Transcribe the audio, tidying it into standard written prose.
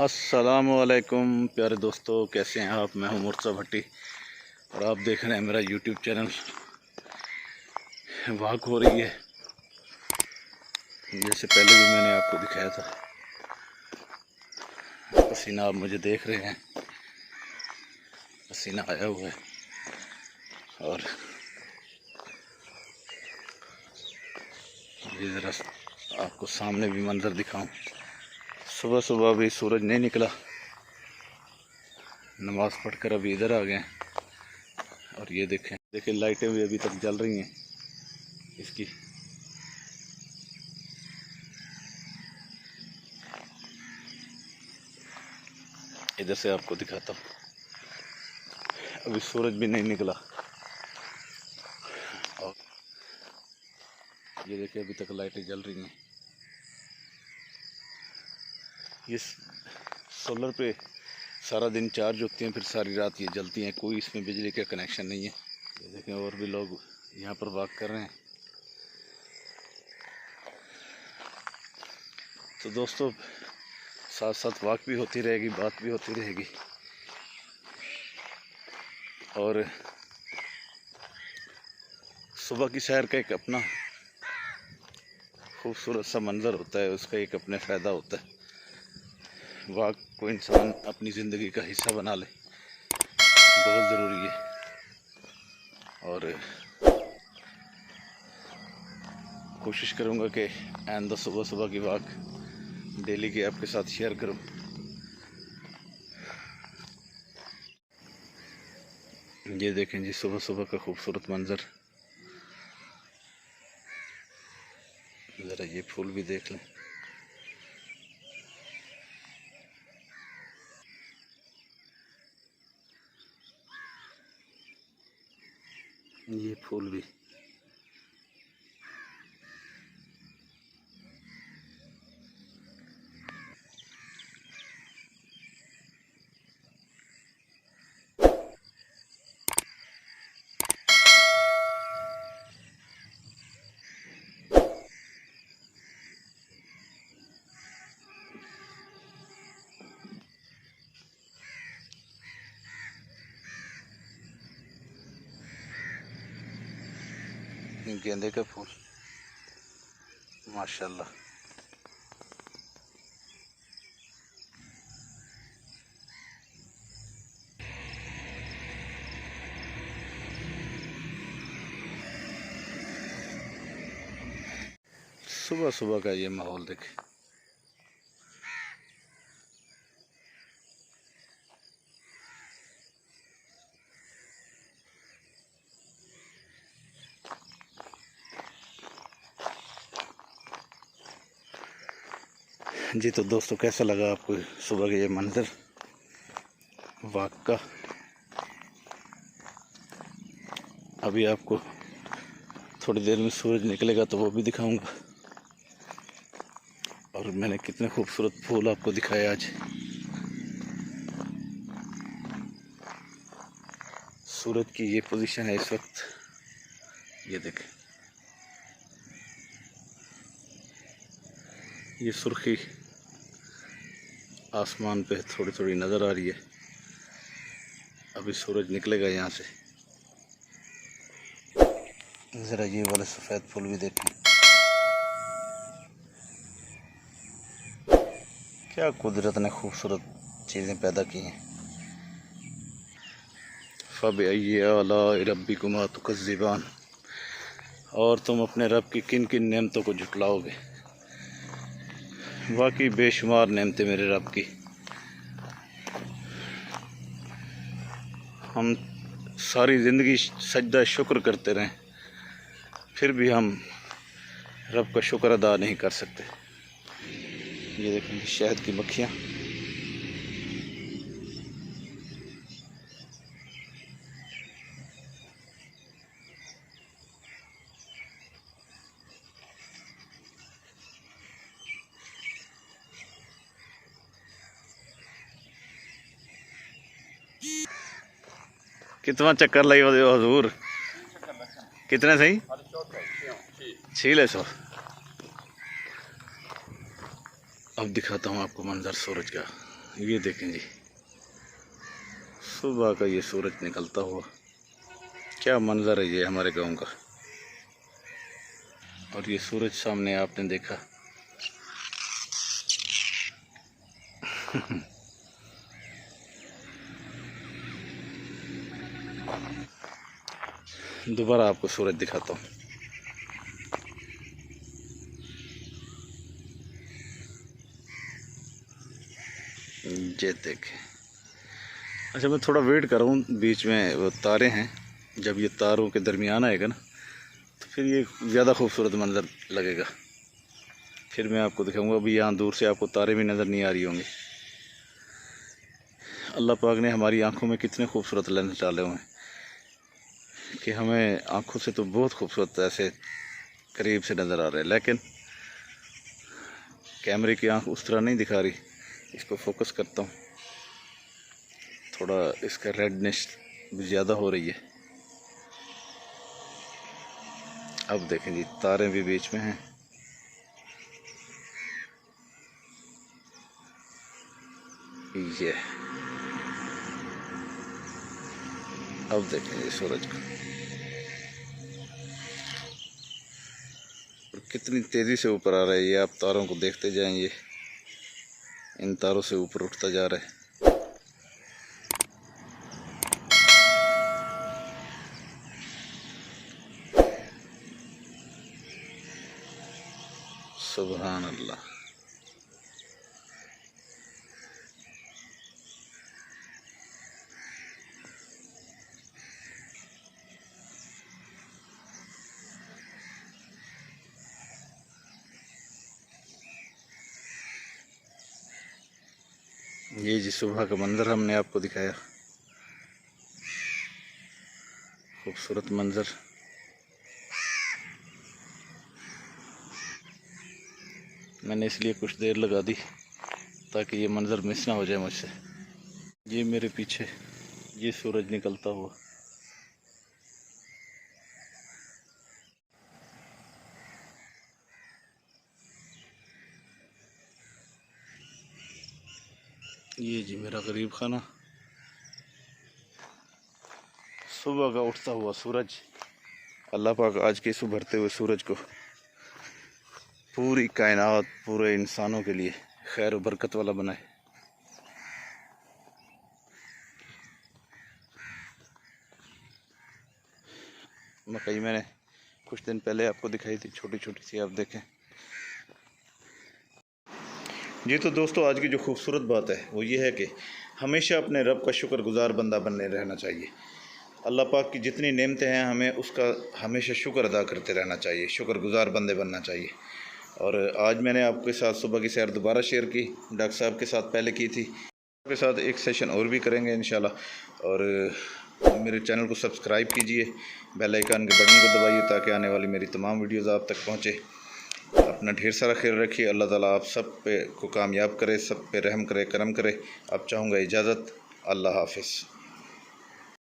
अस्सलामुअलैकुम प्यारे दोस्तों, कैसे हैं आप। मैं हूं मुर्तज़ा भट्टी और आप देख रहे हैं मेरा यूट्यूब चैनल। वॉक हो रही है जैसे पहले भी मैंने आपको दिखाया था। पसीना आप मुझे देख रहे हैं, पसीना आया हुआ है। और ये ज़रा आपको सामने भी मंज़र दिखाऊं। सुबह सुबह अभी सूरज नहीं निकला, नमाज़ पढ़कर अभी इधर आ गए। और ये देखें लाइटें भी अभी तक जल रही हैं इसकी। इधर से आपको दिखाता हूँ, अभी सूरज भी नहीं निकला और ये देखिए अभी तक लाइटें जल रही हैं। ये सोलर पे सारा दिन चार्ज होती हैं, फिर सारी रात ये जलती हैं। कोई इसमें बिजली का कनेक्शन नहीं है। ये देखें और भी लोग यहाँ पर वॉक कर रहे हैं। तो दोस्तों साथ साथ वॉक भी होती रहेगी, बात भी होती रहेगी। और सुबह की सैर का एक अपना खूबसूरत सा मंज़र होता है, उसका एक अपने फ़ायदा होता है। वॉक को इंसान अपनी ज़िंदगी का हिस्सा बना ले, बहुत ज़रूरी है। और कोशिश करूँगा कि आइंदा सुबह सुबह की वॉक डेली की आपके साथ शेयर करूँ। ये देखें जी सुबह सुबह का खूबसूरत मंज़र। ज़रा ये फूल भी देख लें। ये फूल भी गेंदे का फूल माशाल्लाह। सुबह सुबह का ये माहौल देखें। जी तो दोस्तों कैसा लगा आपको सुबह का ये मंज़र वॉक का। अभी आपको थोड़ी देर में सूरज निकलेगा तो वो भी दिखाऊंगा। और मैंने कितने खूबसूरत फूल आपको दिखाए आज। सूरज की ये पोजीशन है इस वक्त, ये देखें। ये सुर्खी आसमान पे थोड़ी थोड़ी नज़र आ रही है। अभी सूरज निकलेगा यहाँ से। ज़रा ये वाले सफ़ेद फूल भी देखें, क्या कुदरत ने खूबसूरत चीज़ें पैदा की हैं। फ़बिअय्यि आलाइ रब्बिकुमा तुकज़्ज़िबान। और तुम अपने रब की किन किन नेमतों को झुटलाओगे। वाकई बेशुमार नेमतें मेरे रब की। हम सारी ज़िंदगी सजदा शुक्र करते रहें, फिर भी हम रब का शुक्र अदा नहीं कर सकते। ये देखें शहद की मक्खियाँ। कितना चक्कर लाई वो हजूर, कितने सही 600। अब दिखाता हूँ आपको मंजर सूरज का। ये देखें जी, सुबह का ये सूरज निकलता हुआ, क्या मंजर है ये हमारे गांव का। और ये सूरज सामने आपने देखा। दोबारा आपको सूरज दिखाता हूँ। ये देखें। अच्छा, मैं थोड़ा वेट कर रहा हूँ, बीच में वो तारे हैं, जब ये तारों के दरमियान आएगा ना तो फिर ये ज़्यादा खूबसूरत मंजर लगेगा। फिर मैं आपको दिखाऊंगा। अभी यहाँ दूर से आपको तारे भी नज़र नहीं आ रही होंगी। अल्लाह पाक ने हमारी आंखों में कितने खूबसूरत लेंस डाले हुए हैं कि हमें आंखों से तो बहुत खूबसूरत ऐसे करीब से नज़र आ रहे हैं, लेकिन कैमरे की आंख उस तरह नहीं दिखा रही। इसको फोकस करता हूँ, थोड़ा इसका रेडनेस ज़्यादा हो रही है। अब देखें जी, तारे भी बीच में हैं। ये अब देखें जी सूरज को, और कितनी तेज़ी से ऊपर आ रहा है। ये आप तारों को देखते जाएंगे, इन तारों से ऊपर उठता जा रहा है। सुभान अल्लाह। ये जी सुबह का मंजर हमने आपको दिखाया, खूबसूरत मंजर। मैंने इसलिए कुछ देर लगा दी ताकि ये मंजर मिस ना हो जाए मुझसे। ये मेरे पीछे ये सूरज निकलता हुआ, ये जी मेरा गरीब खाना, सुबह का उठता हुआ सूरज। अल्लाह पाक आज के इस उभरते हुए सूरज को पूरी कायनात, पूरे इंसानों के लिए खैर और बरकत वाला बनाए। मकई मैंने कुछ दिन पहले आपको दिखाई थी, छोटी छोटी सी, आप देखें जी। तो दोस्तों, आज की जो खूबसूरत बात है वो ये है कि हमेशा अपने रब का शुक्रगुजार बंदा बनने रहना चाहिए। अल्लाह पाक की जितनी नेमतें हैं हमें उसका हमेशा शुक्र अदा करते रहना चाहिए, शुक्रगुजार बंदे बनना चाहिए। और आज मैंने आपके साथ सुबह की सैर दोबारा शेयर की, डॉक्टर साहब के साथ पहले की थी, आपके साथ एक सेशन और भी करेंगे इंशाल्लाह। और मेरे चैनल को सब्सक्राइब कीजिए, बेल आइकन के बटन को दबाइए ताकि आने वाली मेरी तमाम वीडियोज़ आप तक पहुँचे। अपना ढेर सारा ख्याल रखिए। अल्लाह ताला आप सब पे को कामयाब करे, सब पे रहम करे, करम करे। अब चाहूँगा इजाज़त। अल्लाह हाफिज़।